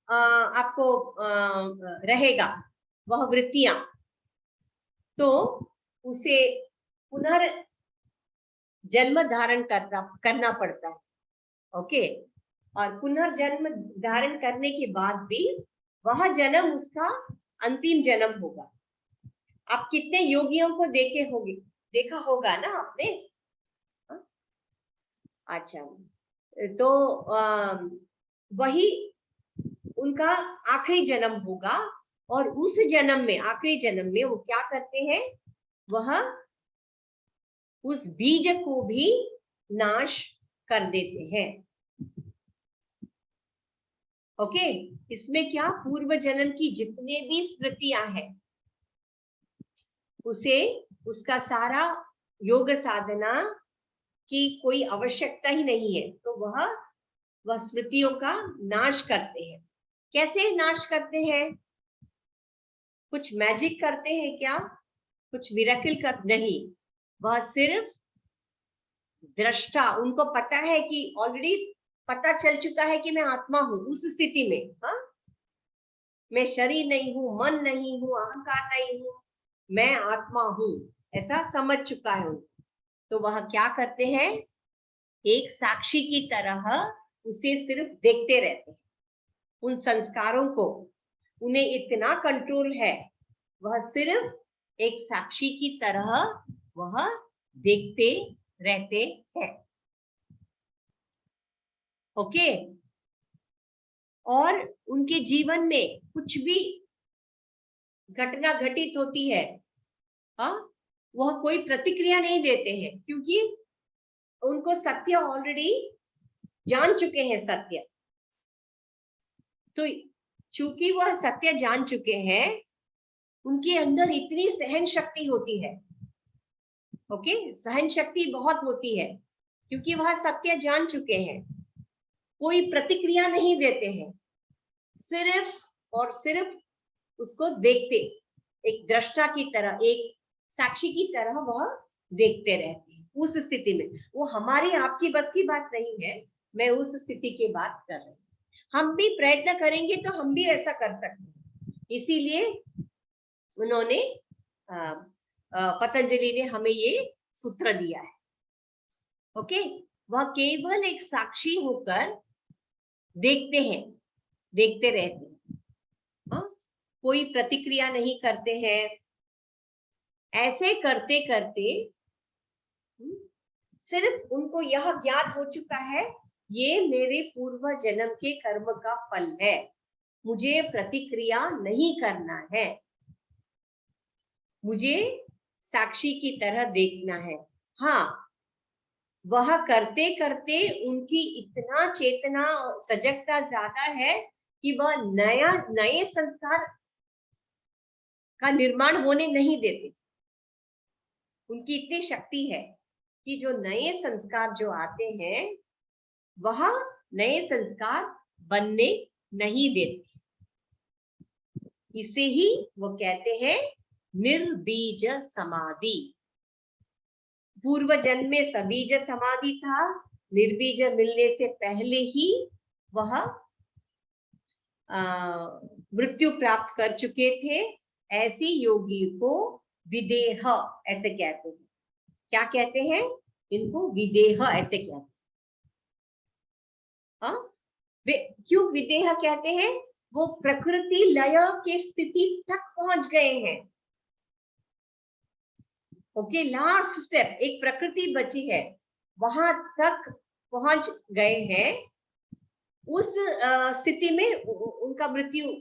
आपको रहेगा वह वृत्तियां, तो उसे पुनर्जन्म धारण करना पड़ता है। ओके, और पुनर्जन्म धारण करने के बाद भी वह जन्म उसका अंतिम जन्म होगा। आप कितने योगियों को देखा होगा ना आपने, अच्छा, तो वही उनका आखिरी जन्म होगा, और उस जन्म में, आखिरी जन्म में वो क्या करते हैं, वह उस बीज को भी नाश कर देते हैं। ओके, इसमें क्या, पूर्व जन्म की जितने भी स्मृतियां हैं, उसे उसका सारा योग साधना की कोई आवश्यकता ही नहीं है, तो वह स्मृतियों का नाश करते हैं। कैसे नाश करते हैं, कुछ मैजिक करते हैं क्या, कुछ मिरेकल कर नहीं, वह सिर्फ दृष्टा, उनको पता है कि ऑलरेडी पता चल चुका है कि मैं आत्मा हूं, उस स्थिति में, हाँ, मैं शरीर नहीं हूं, मन नहीं हूं, अहंकार नहीं हूं, मैं आत्मा हूं, ऐसा समझ चुका है उनको। तो वह क्या करते हैं, एक साक्षी की तरह उसे सिर्फ देखते रहते हैं, उन संस्कारों को, उन्हें इतना कंट्रोल है, वह सिर्फ एक साक्षी की तरह वह देखते रहते हैं। ओके, और उनके जीवन में कुछ भी घटना घटित होती है, हाँ, वह कोई प्रतिक्रिया नहीं देते हैं, क्योंकि उनको सत्य ऑलरेडी जान चुके हैं, सत्य। तो चूंकि वह सत्य जान चुके हैं, उनके अंदर इतनी सहन शक्ति होती है। ओके, सहन शक्ति बहुत होती है, क्योंकि वह सत्य जान चुके हैं, कोई प्रतिक्रिया नहीं देते हैं, सिर्फ और सिर्फ उसको देखते, एक दृष्टा की तरह, एक साक्षी की तरह वह देखते रहते हैं। उस स्थिति में वो हमारी आपकी बस की बात नहीं है, मैं उस स्थिति की बात कर रही हूँ। हम भी प्रयत्न करेंगे तो हम भी ऐसा कर सकते हैं, इसीलिए उन्होंने पतंजलि ने हमें ये सूत्र दिया है। ओके, वह केवल एक साक्षी होकर देखते हैं, देखते रहते हैं, हाँ? कोई प्रतिक्रिया नहीं करते हैं, ऐसे करते करते सिर्फ उनको यह ज्ञात हो चुका है, ये मेरे पूर्व जन्म के कर्म का फल है, मुझे प्रतिक्रिया नहीं करना है, मुझे साक्षी की तरह देखना है। हाँ, वह करते करते उनकी इतना चेतना सजगता ज्यादा है कि वह नए संस्कार का निर्माण होने नहीं देते। उनकी इतनी शक्ति है कि जो नए संस्कार जो आते हैं वह नए संस्कार बनने नहीं देते। इसे ही वो कहते हैं निर्बीज समाधि। पूर्व जन्म में सबीज समाधि था, निर्बीज मिलने से पहले ही वह मृत्यु प्राप्त कर चुके थे। ऐसी योगी को विदेह ऐसे कहते हैं। क्या कहते हैं? इनको विदेह ऐसे कहते हैं। क्यों विदेह कहते हैं? वो प्रकृति लय के स्थिति तक पहुंच गए हैं। ओके, लास्ट स्टेप, एक प्रकृति बची है, वहां तक पहुंच गए हैं। उस स्थिति में उनका मृत्यु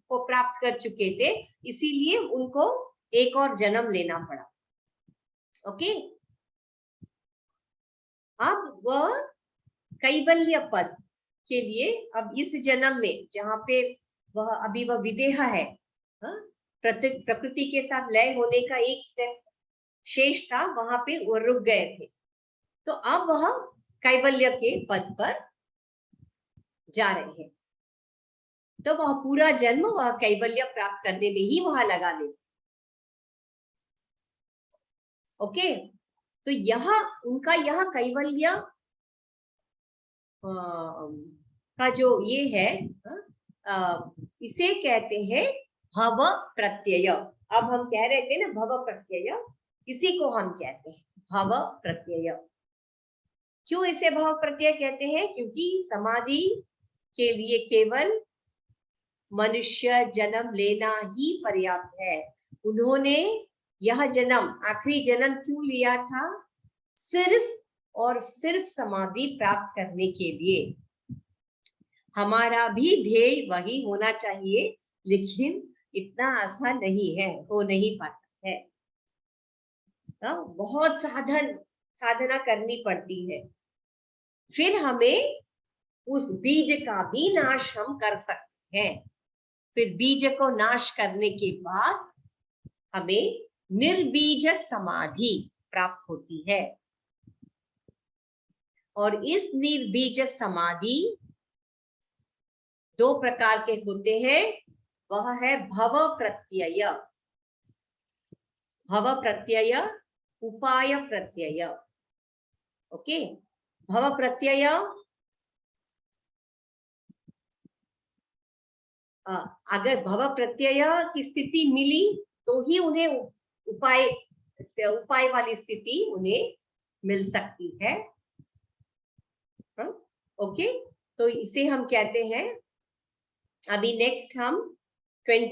को प्राप्त कर चुके थे, इसीलिए उनको एक और जन्म लेना पड़ा। ओके, अब वह कैवल्य पद के लिए अब इस जन्म में जहां पे वह अभी वह विदेह है, प्रकृति के साथ लय होने का एक स्टेप शेष था, वहां पे वो रुक गए थे। तो अब वह कैवल्य के पद पर जा रहे हैं। तो वह पूरा जन्म वह कैवल्य प्राप्त करने में ही वहां लगा ले। ओके, तो यह उनका यह कैवल्य का जो ये है, इसे कहते हैं भव प्रत्यय। अब हम कह रहे थे ना भव प्रत्यय, इसी को हम कहते हैं भव प्रत्यय। क्यों इसे भव प्रत्यय कहते हैं? क्योंकि समाधि के लिए केवल मनुष्य जन्म लेना ही पर्याप्त है। उन्होंने यह जन्म, आखिरी जन्म क्यों लिया था? सिर्फ और सिर्फ समाधि प्राप्त करने के लिए। हमारा भी ध्येय वही होना चाहिए, लेकिन इतना आसान नहीं है, हो नहीं पाता है। बहुत साधना करनी पड़ती है, फिर हमें उस बीज का भी नाश हम कर सकते हैं। फिर बीज को नाश करने के बाद हमें निर्बीज समाधि प्राप्त होती है। और इस निर्बीज समाधि दो प्रकार के होते हैं। वह है भव प्रत्यय, भव प्रत्यय, उपाय प्रत्यय। ओके, भव प्रत्यय अगर भव प्रत्यय की स्थिति मिली तो ही उन्हें उपाय वाली स्थिति उन्हें मिल सकती है। ओके, तो इसे हम कहते हैं, अभी नेक्स्ट हम 20